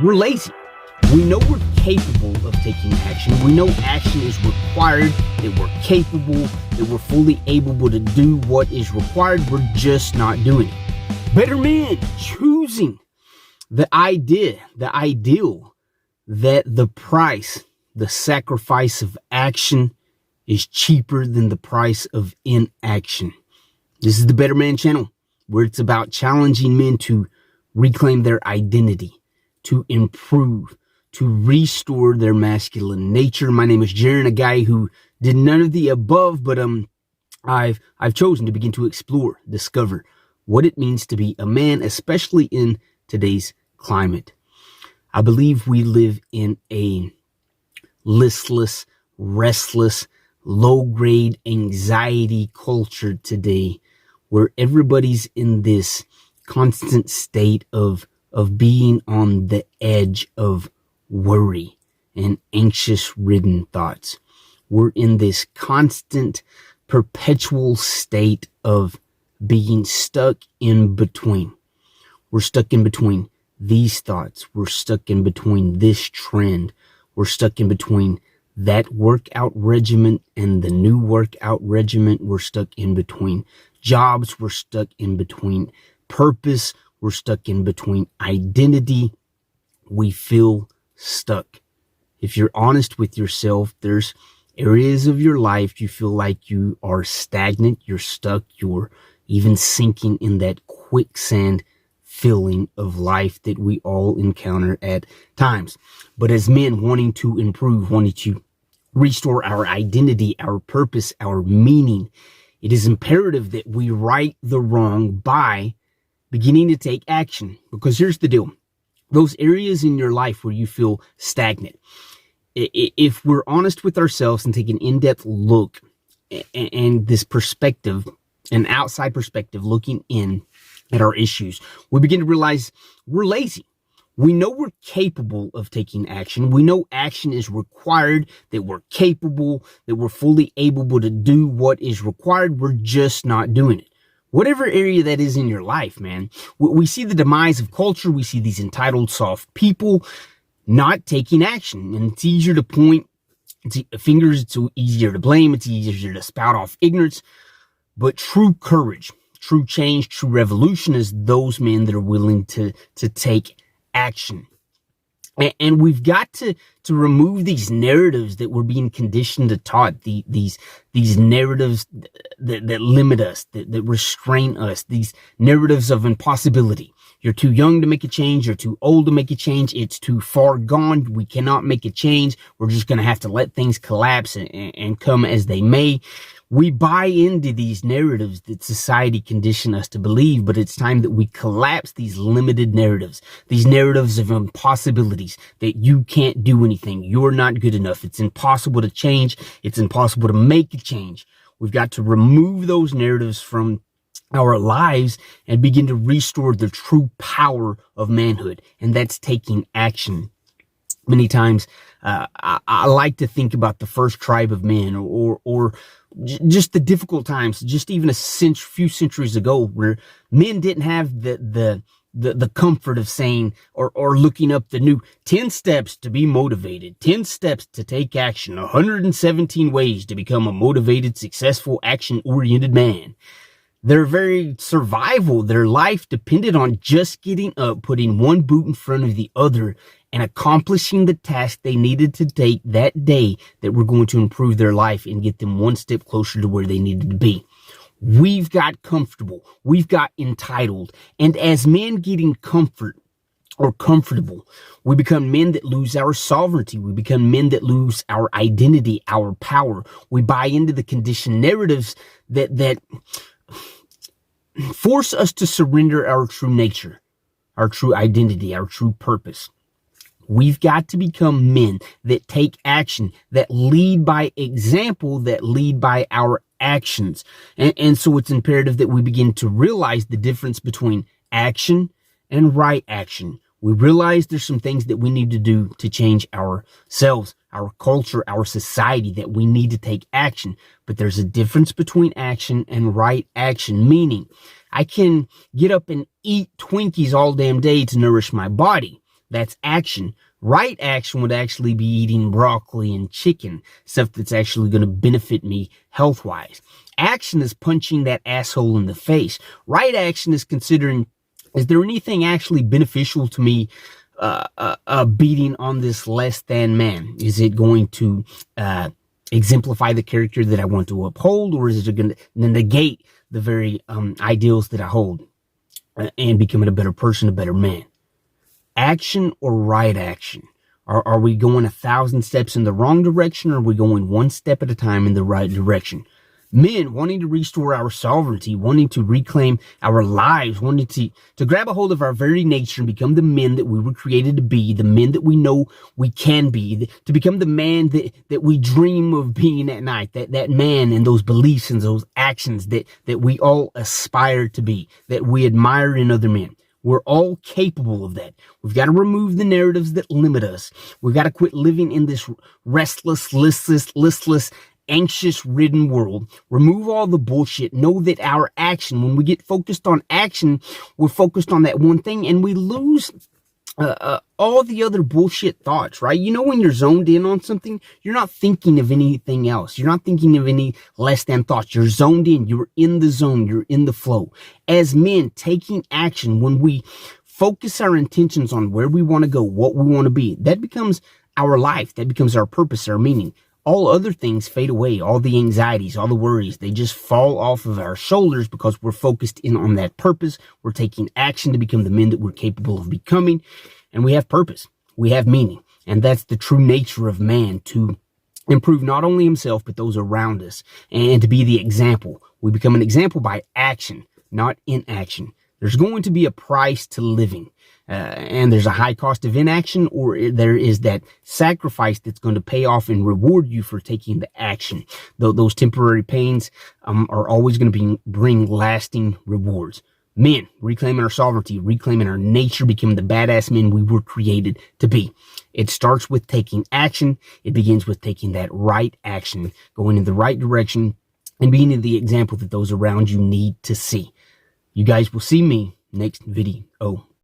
We're lazy. We know we're capable of taking action. We know action is required, that we're capable, that we're fully able to do what is required. We're just not doing it. Better men choosing the ideal that the price, the sacrifice of action is cheaper than the price of inaction. This is the Better Man channel, where it's about challenging men to reclaim their identity, to improve, to restore their masculine nature. My name is Jaron, a guy who did none of the above, but I've chosen to begin to explore, discover what it means to be a man, especially in today's climate. I believe we live in a listless, restless, low-grade anxiety culture today, where everybody's in this constant state of being on the edge of worry and anxious ridden thoughts. We're in this constant, perpetual state of being stuck in between. We're stuck in between these thoughts. We're stuck in between this trend. We're stuck in between that workout regimen and the new workout regimen. We're stuck in between jobs. We're stuck in between purpose. We're stuck in between identity. We feel stuck. If you're honest with yourself, there's areas of your life you feel like you are stagnant, you're stuck, you're even sinking in that quicksand feeling of life that we all encounter at times. But as men wanting to improve, wanting to restore our identity, our purpose, our meaning, it is imperative that we right the wrong by beginning to take action. Because here's the deal. Those areas in your life where you feel stagnant, if we're honest with ourselves and take an in-depth look and this perspective, an outside perspective, looking in at our issues, we begin to realize we're lazy. We know we're capable of taking action. We know action is required, that we're capable, that we're fully able to do what is required. We're just not doing it. Whatever area that is in your life, man, we see the demise of culture. We see these entitled, soft people not taking action. And it's easier to point fingers. It's easier to blame. It's easier to spout off ignorance. But true courage, true change, true revolution is those men that are willing to take action. And we've got to remove these narratives that we're being conditioned to taught, these narratives that limit us, that restrain us, these narratives of impossibility. You're too young to make a change. You're too old to make a change. It's too far gone. We cannot make a change. We're just going to have to let things collapse and come as they may. We buy into these narratives that society conditioned us to believe, but it's time that we collapse these limited narratives, these narratives of impossibilities, that you can't do anything. You're not good enough. It's impossible to change. It's impossible to make a change. We've got to remove those narratives from our lives and begin to restore the true power of manhood. And that's taking action. Many times, I like to think about the first tribe of men or just the difficult times, just even few centuries ago, where men didn't have the comfort of saying or looking up the new 10 steps to be motivated, 10 steps to take action, 117 ways to become a motivated, successful, action-oriented man. Their very survival, their life depended on just getting up, putting one boot in front of the other, and accomplishing the task they needed to take that day that were going to improve their life and get them one step closer to where they needed to be. We've got comfortable. We've got entitled. And as men getting comfort or comfortable, we become men that lose our sovereignty. We become men that lose our identity, our power. We buy into the conditioned narratives that force us to surrender our true nature, our true identity, our true purpose. We've got to become men that take action, that lead by example, that lead by our actions. And so it's imperative that we begin to realize the difference between action and right action. We realize there's some things that we need to do to change ourselves, our culture, our society, that we need to take action. But there's a difference between action and right action, meaning I can get up and eat Twinkies all damn day to nourish my body. That's action. Right action would actually be eating broccoli and chicken, stuff that's actually going to benefit me health-wise. Action is punching that asshole in the face. Right action is considering, is there anything actually beneficial to me beating on this less than man? Is it going to exemplify the character that I want to uphold, or is it going to negate the very ideals that I hold and becoming a better person, a better man? Action or right action? Are we going 1,000 steps in the wrong direction, or are we going one step at a time in the right direction? Men wanting to restore our sovereignty, wanting to reclaim our lives, wanting to grab a hold of our very nature and become the men that we were created to be, the men that we know we can be, to become the man that we dream of being at night, that man and those beliefs and those actions that we all aspire to be, that we admire in other men. We're all capable of that. We've got to remove the narratives that limit us. We've got to quit living in this restless, listless, anxious, ridden world. Remove all the bullshit. Know that our action, when we get focused on action, we're focused on that one thing, and we lose all the other bullshit thoughts, right? You know, when you're zoned in on something, you're not thinking of anything else. You're not thinking of any less than thoughts. You're zoned in. You're in the zone. You're in the flow. As men, taking action, when we focus our intentions on where we want to go, what we want to be, that becomes our life. That becomes our purpose, our meaning. All other things fade away. All the anxieties, all the worries, they just fall off of our shoulders because we're focused in on that purpose. We're taking action to become the men that we're capable of becoming. And we have purpose. We have meaning. And that's the true nature of man, to improve not only himself, but those around us, and to be the example. We become an example by action, not inaction. There's going to be a price to living. And there's a high cost of inaction, or there is that sacrifice that's going to pay off and reward you for taking the action. Though those temporary pains are always going to bring lasting rewards. Men, reclaiming our sovereignty, reclaiming our nature, becoming the badass men we were created to be. It starts with taking action. It begins with taking that right action, going in the right direction, and being the example that those around you need to see. You guys will see me next video.